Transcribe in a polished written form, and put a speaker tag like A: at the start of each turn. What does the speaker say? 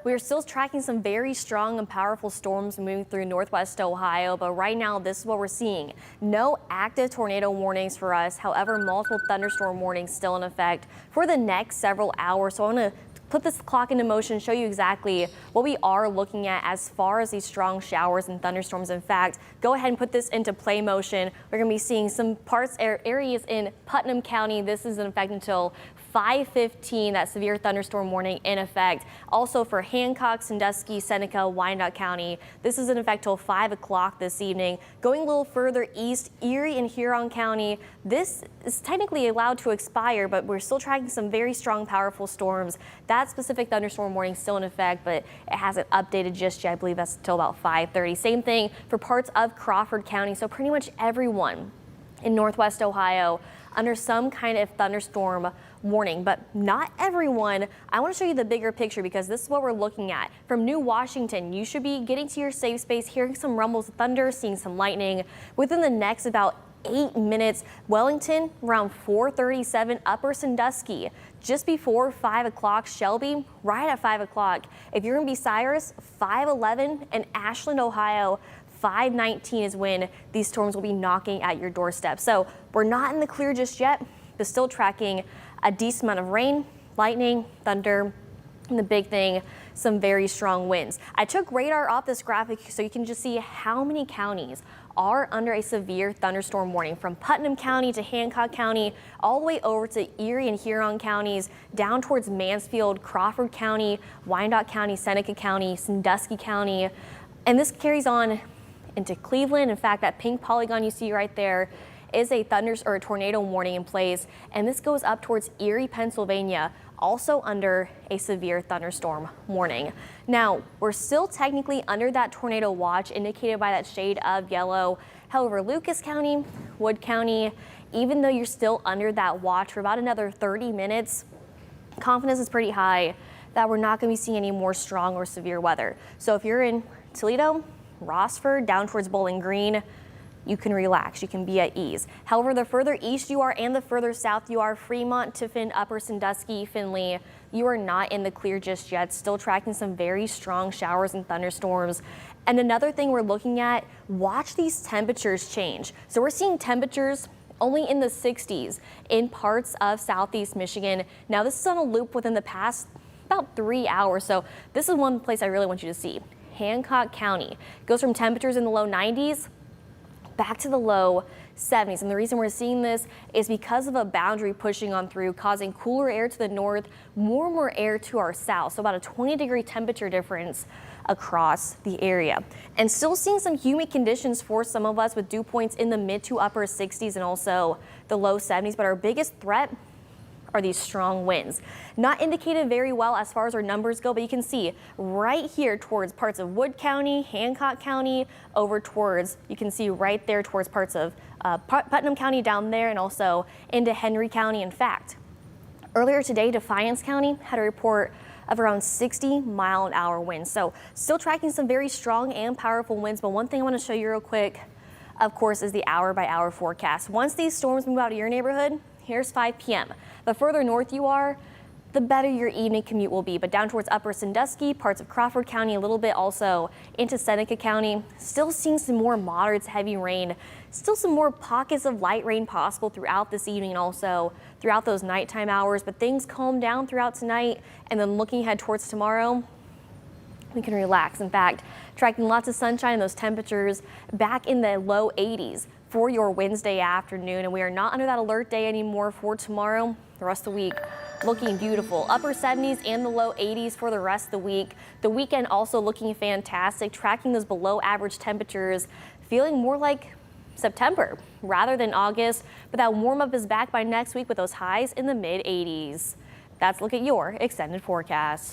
A: We're still tracking some very strong and powerful storms moving through northwest Ohio, but right now this is what we're seeing. No active tornado warnings for us. However, multiple thunderstorm warnings still in effect for the next several hours. So I want to put this clock into motion, show you exactly what we are looking at as far as these strong showers and thunderstorms. In fact, go ahead and put this into play motion. We're going to be seeing some areas in Putnam County. This is in effect until 5:15, that severe thunderstorm warning in effect. Also for Hancock, Sandusky, Seneca, Wyandotte County, this is in effect till 5 o'clock this evening. Going a little further east, Erie and Huron County, this is technically allowed to expire, but we're still tracking some very strong, powerful storms. That specific thunderstorm warning is still in effect, but it hasn't updated just yet. I believe that's until about 5:30. Same thing for parts of Crawford County. So pretty much everyone in northwest Ohio under some kind of thunderstorm warning, but not everyone. I want to show you the bigger picture because this is what we're looking at. From New Washington, you should be getting to your safe space, hearing some rumbles of thunder, seeing some lightning within the next about 8 minutes. Wellington around 4:37, Upper Sandusky just before 5 o'clock, Shelby right at 5 o'clock. If you're going to be Cyrus, 5:11, and Ashland, Ohio, 5:19 is when these storms will be knocking at your doorstep. So we're not in the clear just yet, but still tracking a decent amount of rain, lightning, thunder, and the big thing, some very strong winds. I took radar off this graphic so you can just see how many counties are under a severe thunderstorm warning, from Putnam County to Hancock County, all the way over to Erie and Huron counties, down towards Mansfield, Crawford County, Wyandotte County, Seneca County, Sandusky County, and this carries on into Cleveland. In fact, that pink polygon you see right there is a tornado warning in place, and this goes up towards Erie, Pennsylvania, also under a severe thunderstorm warning. Now, we're still technically under that tornado watch indicated by that shade of yellow. However, Lucas County, Wood County, even though you're still under that watch for about another 30 minutes, confidence is pretty high that we're not going to be seeing any more strong or severe weather. So if you're in Toledo, Rossford, down towards Bowling Green, you can relax, you can be at ease. However, the further east you are and the further south you are, Fremont, Tiffin, Upper Sandusky, Findlay, you are not in the clear just yet. Still tracking some very strong showers and thunderstorms. And another thing we're looking at, watch these temperatures change. So we're seeing temperatures only in the 60s in parts of southeast Michigan. Now this is on a loop within the past about 3 hours. So this is one place I really want you to see. Hancock County goes from temperatures in the low 90s back to the low 70s. And the reason we're seeing this is because of a boundary pushing on through, causing cooler air to the north, more air to our south. So about a 20-degree temperature difference across the area. And still seeing some humid conditions for some of us with dew points in the mid to upper 60s and also the low 70s. But our biggest threat are these strong winds. Not indicated very well as far as our numbers go, but you can see right here towards parts of Wood County, Hancock County, over towards, you can see right there towards parts of Putnam County down there, and also into Henry County. In fact, earlier today, Defiance County had a report of around 60-mile-an-hour winds. So still tracking some very strong and powerful winds, but one thing I want to show you real quick, of course, is the hour-by-hour forecast. Once these storms move out of your neighborhood, here's 5 p.m. The further north you are, the better your evening commute will be. But down towards Upper Sandusky, parts of Crawford County, a little bit also into Seneca County, still seeing some more moderate to heavy rain. Still some more pockets of light rain possible throughout this evening and also throughout those nighttime hours. But things calm down throughout tonight, and then looking ahead towards tomorrow, we can relax. In fact, tracking lots of sunshine and those temperatures back in the low 80s for your Wednesday afternoon. And we are not under that alert day anymore for tomorrow. The rest of the week looking beautiful. Upper 70s and the low 80s for the rest of the week. The weekend also looking fantastic, tracking those below average temperatures, feeling more like September rather than August. But that warm up is back by next week with those highs in the mid 80s. That's a look at your extended forecast.